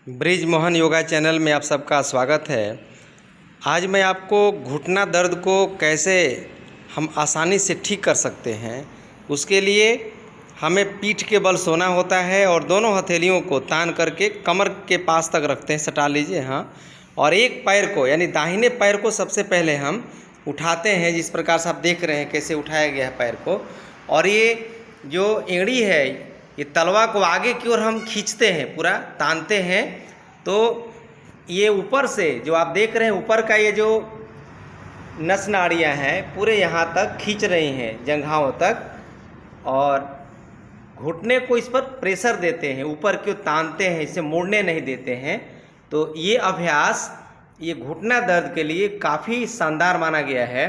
Bridge Mohan yoga channel में आप सबका स्वागत है। आज मैं आपको घुटना दर्द को कैसे हम आसानी से ठीक कर सकते हैं, उसके लिए हमें पीठ के बल सोना होता है और दोनों हथेलियों को तान करके कमर के पास तक रखते हैं। सटा लीजिए, हाँ। और एक पैर को यानी दाहिने पैर को सबसे पहले हम उठाते हैं, जिस प्रकार से आप देख रहे हैं कैसे उठाया गया है पैर को। और ये जो एड़ी है, ये तलवा को आगे की ओर हम खींचते हैं, पूरा तानते हैं। तो ये ऊपर से जो आप देख रहे हैं, ऊपर का ये जो नस नाड़ियाँ हैं पूरे यहाँ तक खींच रही हैं, जंघाओं तक, और घुटने को इस पर प्रेशर देते हैं, ऊपर की ओर तानते हैं, इसे मोड़ने नहीं देते हैं। तो ये अभ्यास ये घुटना दर्द के लिए काफ़ी शानदार माना गया है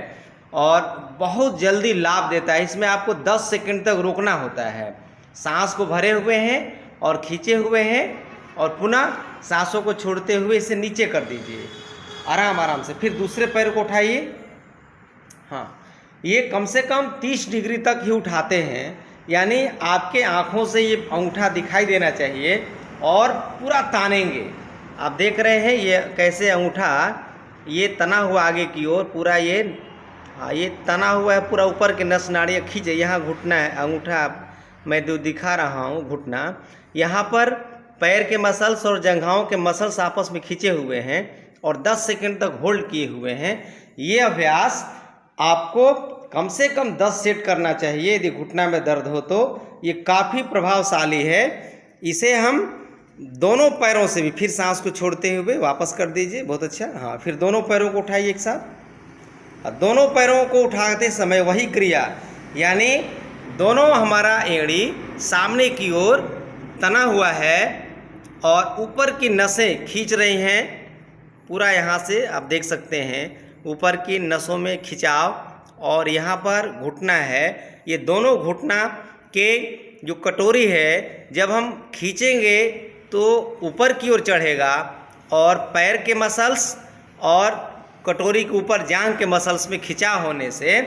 और बहुत जल्दी लाभ देता है। इसमें आपको 10 सेकंड तक रुकना होता है। सांस को भरे हुए हैं और खींचे हुए हैं, और पुनः सांसों को छोड़ते हुए इसे नीचे कर दीजिए आराम आराम से। फिर दूसरे पैर को उठाइए। हाँ, ये कम से कम 30 डिग्री तक ही उठाते हैं, यानी आपके आँखों से ये अंगूठा दिखाई देना चाहिए और पूरा तानेंगे। आप देख रहे हैं ये कैसे अंगूठा ये तना हुआ आगे की ओर, पूरा ये तना हुआ है, पूरा ऊपर के नस नाड़ियाँ खींचे। यहाँ घुटना है, अंगूठा मैं जो दिखा रहा हूँ घुटना, यहाँ पर पैर के मसल्स और जंघाओं के मसल्स आपस में खींचे हुए हैं और 10 सेकंड तक होल्ड किए हुए हैं। ये अभ्यास आपको कम से कम 10 सेट करना चाहिए यदि घुटना में दर्द हो तो। ये काफ़ी प्रभावशाली है। इसे हम दोनों पैरों से भी, फिर सांस को छोड़ते हुए वापस कर दीजिए, बहुत अच्छा। हाँ, फिर दोनों पैरों को उठाइए एक साथ। दोनों पैरों को उठाते समय वही क्रिया, यानी दोनों हमारा एड़ी सामने की ओर तना हुआ है और ऊपर की नसें खींच रही हैं पूरा। यहाँ से आप देख सकते हैं ऊपर की नसों में खिंचाव, और यहाँ पर घुटना है। ये दोनों घुटना के जो कटोरी है, जब हम खींचेंगे तो ऊपर की ओर चढ़ेगा और पैर के मसल्स और कटोरी के ऊपर जांघ के मसल्स में खिंचाव होने से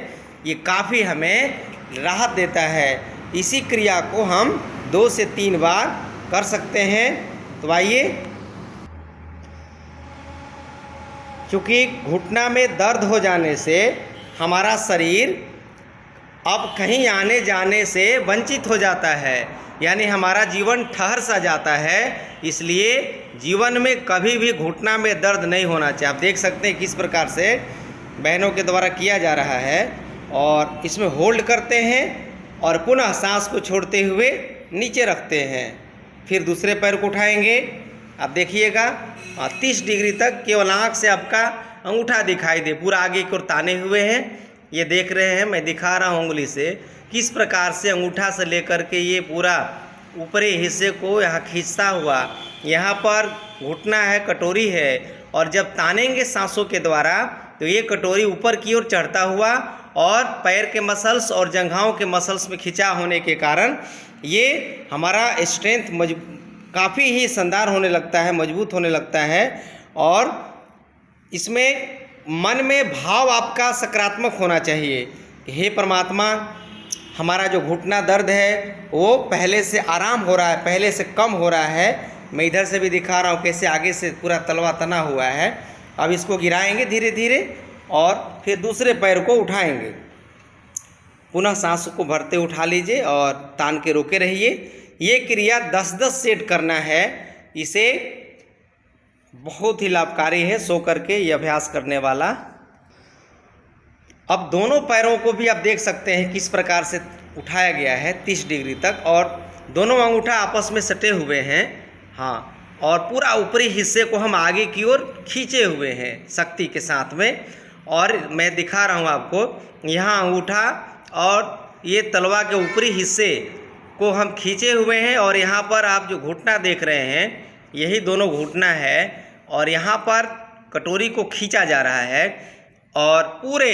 ये काफ़ी हमें राहत देता है। इसी क्रिया को हम 2 से 3 बार कर सकते हैं। तो आइए, चूँकि घुटना में दर्द हो जाने से हमारा शरीर अब कहीं आने जाने से वंचित हो जाता है, यानी हमारा जीवन ठहर सा जाता है। इसलिए जीवन में कभी भी घुटना में दर्द नहीं होना चाहिए। आप देख सकते हैं किस प्रकार से बहनों के द्वारा किया जा रहा है, और इसमें होल्ड करते हैं और पुनः सांस को छोड़ते हुए नीचे रखते हैं। फिर दूसरे पैर को उठाएंगे। आप देखिएगा 30 डिग्री तक केवल आँख से आपका अंगूठा दिखाई दे, पूरा आगे की ओर ताने हुए हैं। ये देख रहे हैं, मैं दिखा रहा हूँ उंगली से किस प्रकार से अंगूठा से लेकर के ये पूरा ऊपरी हिस्से को यहाँ खींचता हुआ। यहाँ पर घुटना है, कटोरी है, और जब तानेंगे सांसों के द्वारा तो ये कटोरी ऊपर की ओर चढ़ता हुआ और पैर के मसल्स और जंघाओं के मसल्स में खिंचाव होने के कारण ये हमारा स्ट्रेंथ काफ़ी ही शानदार होने लगता है, मजबूत होने लगता है। और इसमें मन में भाव आपका सकारात्मक होना चाहिए। हे परमात्मा, हमारा जो घुटना दर्द है वो पहले से आराम हो रहा है, पहले से कम हो रहा है। मैं इधर से भी दिखा रहा हूँ कैसे आगे से पूरा तलवा तना हुआ है। अब इसको गिराएंगे धीरे धीरे और फिर दूसरे पैर को उठाएंगे। पुनः सांस को भरते उठा लीजिए और तान के रोके रहिए। ये क्रिया 10-10 सेट करना है। इसे बहुत ही लाभकारी है सो करके ये अभ्यास करने वाला। अब दोनों पैरों को भी आप देख सकते हैं किस प्रकार से उठाया गया है 30 डिग्री तक, और दोनों अंगूठा आपस में सटे हुए हैं। हाँ, और पूरा ऊपरी हिस्से को हम आगे की ओर खींचे हुए हैं शक्ति के साथ में। और मैं दिखा रहा हूँ आपको, यहाँ अंगूठा और ये तलवा के ऊपरी हिस्से को हम खींचे हुए हैं, और यहाँ पर आप जो घुटना देख रहे हैं यही दोनों घुटना है, और यहाँ पर कटोरी को खींचा जा रहा है और पूरे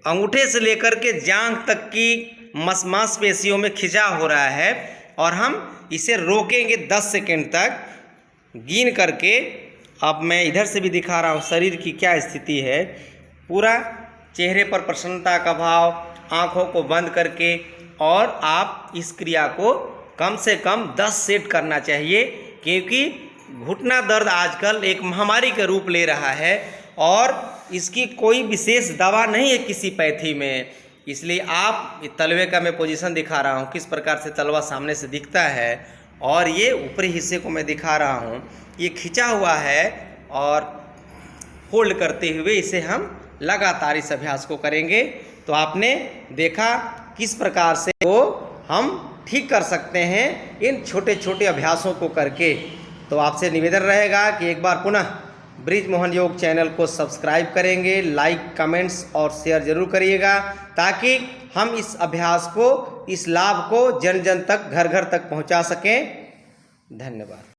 अंगूठे से लेकर के जांघ तक की मांसपेशियों में खिंचाव हो रहा है। और हम इसे रोकेंगे 10 सेकंड तक गिन करके। अब मैं इधर से भी दिखा रहा हूँ शरीर की क्या स्थिति है। पूरा चेहरे पर प्रसन्नता का भाव, आँखों को बंद करके, और आप इस क्रिया को कम से कम 10 सेट करना चाहिए, क्योंकि घुटना दर्द आजकल एक महामारी का रूप ले रहा है और इसकी कोई विशेष दवा नहीं है किसी पैथी में। इसलिए आप तलवे का मैं पोजीशन दिखा रहा हूँ, किस प्रकार से तलवा सामने से दिखता है, और ये ऊपरी हिस्से को मैं दिखा रहा हूँ, ये खिंचा हुआ है और होल्ड करते हुए इसे हम लगातार इस अभ्यास को करेंगे। तो आपने देखा किस प्रकार से वो हम ठीक कर सकते हैं इन छोटे छोटे अभ्यासों को करके। तो आपसे निवेदन रहेगा कि एक बार पुनः ब्रिज मोहन योग चैनल को सब्सक्राइब करेंगे, लाइक, कमेंट्स और शेयर जरूर करिएगा, ताकि हम इस अभ्यास को, इस लाभ को जन जन तक, घर घर तक पहुंचा सकें। धन्यवाद।